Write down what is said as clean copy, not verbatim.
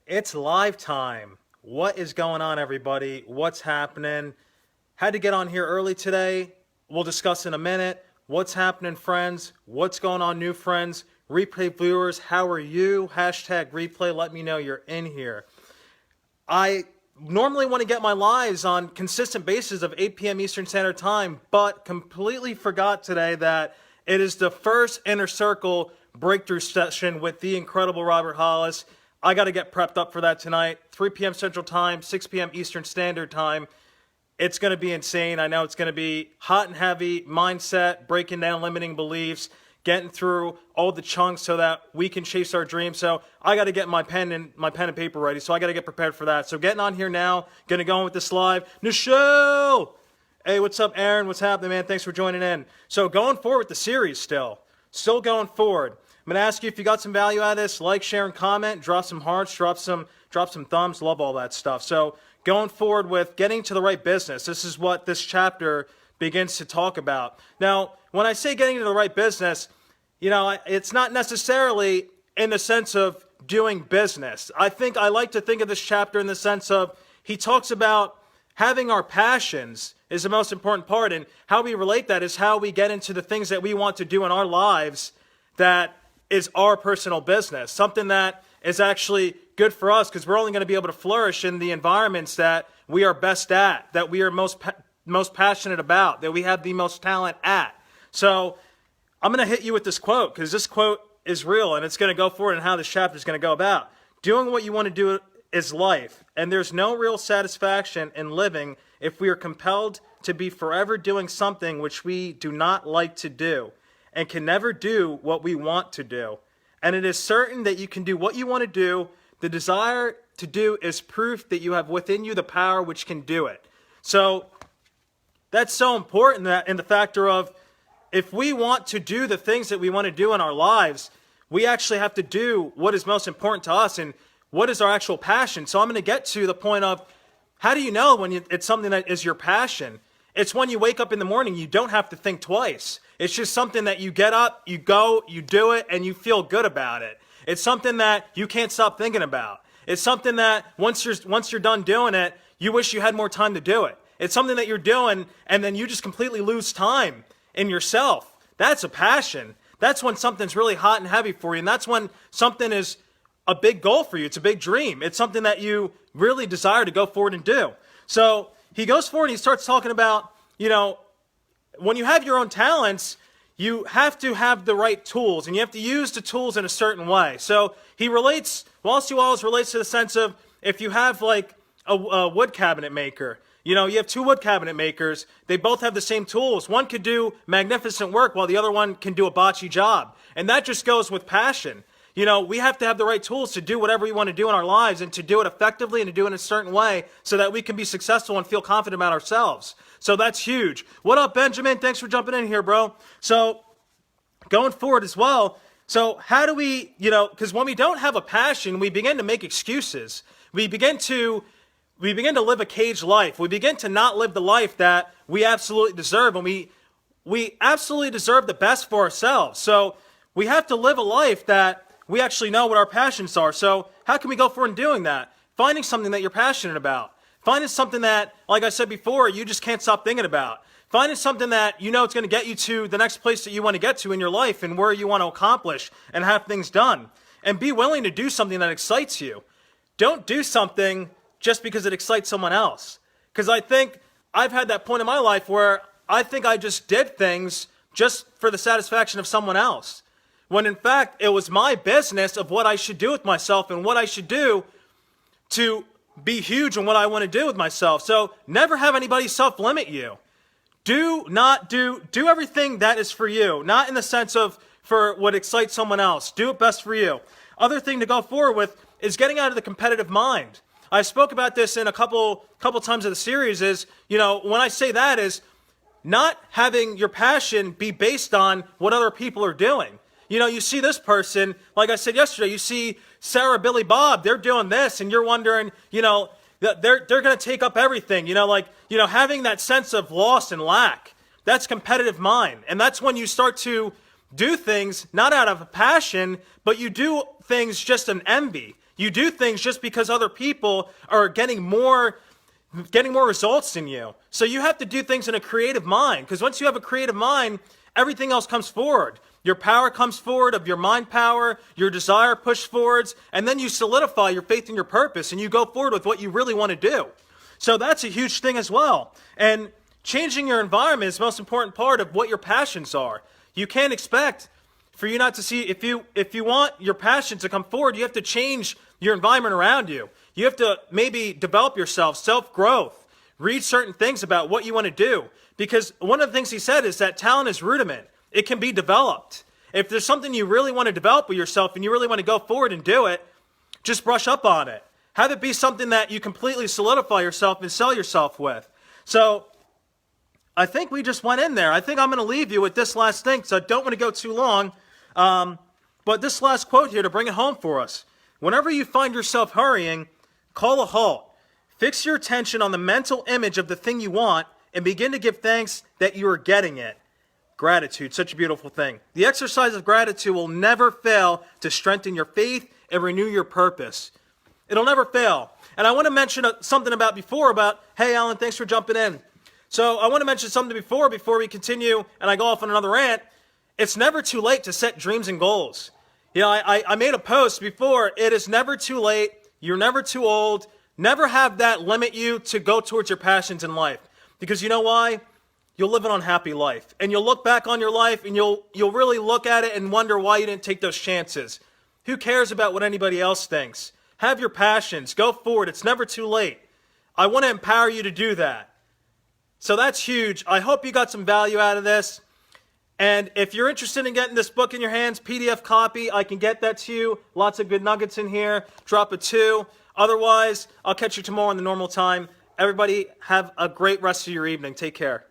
It's live time. What is going on, everybody? What's happening? Had to get on here early today. We'll discuss in a minute. What's happening, friends? What's going on, new friends? Replay viewers, how are you? Hashtag replay. Let me know you're in here. I normally want to get my lives on consistent basis of 8 p.m. Eastern Standard Time, but completely forgot today that it is the first Inner Circle breakthrough session with the incredible Robert Hollis. I got to get prepped up for that tonight. 3 p.m. Central Time, 6 p.m. Eastern Standard Time. It's going to be insane. I know it's going to be hot and heavy, mindset, breaking down limiting beliefs, getting through all the chunks so that we can chase our dreams. So I got to get my pen and paper ready. So I got to get prepared for that. So getting on here now, going to go on with this live. Nichelle! Hey, what's up, Aaron? What's happening, man? Thanks for joining in. So going forward with the series still going forward. I'm going to ask you if you got some value out of this, like, share, and comment, drop some hearts, drop some thumbs, love all that stuff. So going forward with getting to the right business, this is what this chapter begins to talk about. Now, when I say getting to the right business, it's not necessarily in the sense of doing business. I like to think of this chapter in the sense of he talks about having our passions is the most important part, and how we relate that is how we get into the things that we want to do in our lives that is our personal business, something that is actually good for us because we're only going to be able to flourish in the environments that we are best at, that we are most passionate about, that we have the most talent at. So I'm going to hit you with this quote because this quote is real and it's going to go forward and how this chapter is going to go about. Doing what you want to do is life, and there's no real satisfaction in living if we are compelled to be forever doing something which we do not like to do and can never do what we want to do. And it is certain that you can do what you want to do. The desire to do is proof that you have within you the power which can do it. So that's so important, that in the factor of if we want to do the things that we want to do in our lives, we actually have to do what is most important to us and what is our actual passion. So I'm going to get to the point of how do you know when it's something that is your passion? It's when you wake up in the morning, you don't have to think twice. It's just something that you get up, you go, you do it, and you feel good about it. It's something that you can't stop thinking about. It's something that once you're done doing it, you wish you had more time to do it. It's something that you're doing, and then you just completely lose time in yourself. That's a passion. That's when something's really hot and heavy for you, and that's when something is a big goal for you. It's a big dream. It's something that you really desire to go forward and do. So he goes forward and he starts talking about, when you have your own talents, you have to have the right tools, and you have to use the tools in a certain way. So he relates, Wallace D. Wallace relates to the sense of if you have like a wood cabinet maker, you have two wood cabinet makers, they both have the same tools. One could do magnificent work while the other one can do a botchy job. And that just goes with passion. We have to have the right tools to do whatever we want to do in our lives and to do it effectively and to do it in a certain way so that we can be successful and feel confident about ourselves. So that's huge. What up, Benjamin? Thanks for jumping in here, bro. So going forward as well, so how do we, because when we don't have a passion, we begin to make excuses. We begin to live a caged life. We begin to not live the life that we absolutely deserve, and we absolutely deserve the best for ourselves. So we have to live a life that we actually know what our passions are. So how can we go forward in doing that? Finding something that you're passionate about. Finding something that, like I said before, you just can't stop thinking about. Finding something that it's going to get you to the next place that you want to get to in your life and where you want to accomplish and have things done. And be willing to do something that excites you. Don't do something just because it excites someone else. Because I think I've had that point in my life where I think I just did things just for the satisfaction of someone else. When in fact, it was my business of what I should do with myself and what I should do to be huge in what I want to do with myself. So never have anybody self-limit you. Do everything that is for you, not in the sense of for what excites someone else. Do it best for you. Other thing to go forward with is getting out of the competitive mind. I spoke about this in a couple times of the series is, when I say that is not having your passion be based on what other people are doing. You see this person, like I said yesterday, you see Sarah, Billy, Bob, they're doing this, and you're wondering, that they're going to take up everything, having that sense of loss and lack. That's competitive mind. And that's when you start to do things not out of a passion, but you do things just in envy. You do things just because other people are getting more results than you. So you have to do things in a creative mind, because once you have a creative mind, everything else comes forward. Your power comes forward of your mind power, your desire pushes forwards, and then you solidify your faith in your purpose and you go forward with what you really want to do. So that's a huge thing as well. And changing your environment is the most important part of what your passions are. You can't expect for you not to see, if you want your passion to come forward, you have to change your environment around you. You have to maybe develop yourself, self-growth, read certain things about what you want to do. Because one of the things he said is that talent is rudiment. It can be developed. If there's something you really want to develop with yourself and you really want to go forward and do it, just brush up on it. Have it be something that you completely solidify yourself and sell yourself with. So I think we just went in there. I think I'm going to leave you with this last thing, so I don't want to go too long. But this last quote here to bring it home for us. Whenever you find yourself hurrying, call a halt. Fix your attention on the mental image of the thing you want and begin to give thanks that you are getting it. Gratitude, such a beautiful thing. The exercise of gratitude will never fail to strengthen your faith and renew your purpose. It'll never fail. And I want to mention something about, hey, Alan, thanks for jumping in. So I want to mention something before we continue and I go off on another rant. It's never too late to set dreams and goals. You know, I made a post before. It is never too late. You're never too old. Never have that limit you to go towards your passions in life. Because you know why? You'll live an unhappy life. And you'll look back on your life and you'll really look at it and wonder why you didn't take those chances. Who cares about what anybody else thinks? Have your passions. Go forward. It's never too late. I want to empower you to do that. So that's huge. I hope you got some value out of this. And if you're interested in getting this book in your hands, PDF copy, I can get that to you. Lots of good nuggets in here. Drop a 2. Otherwise, I'll catch you tomorrow in the normal time. Everybody have a great rest of your evening. Take care.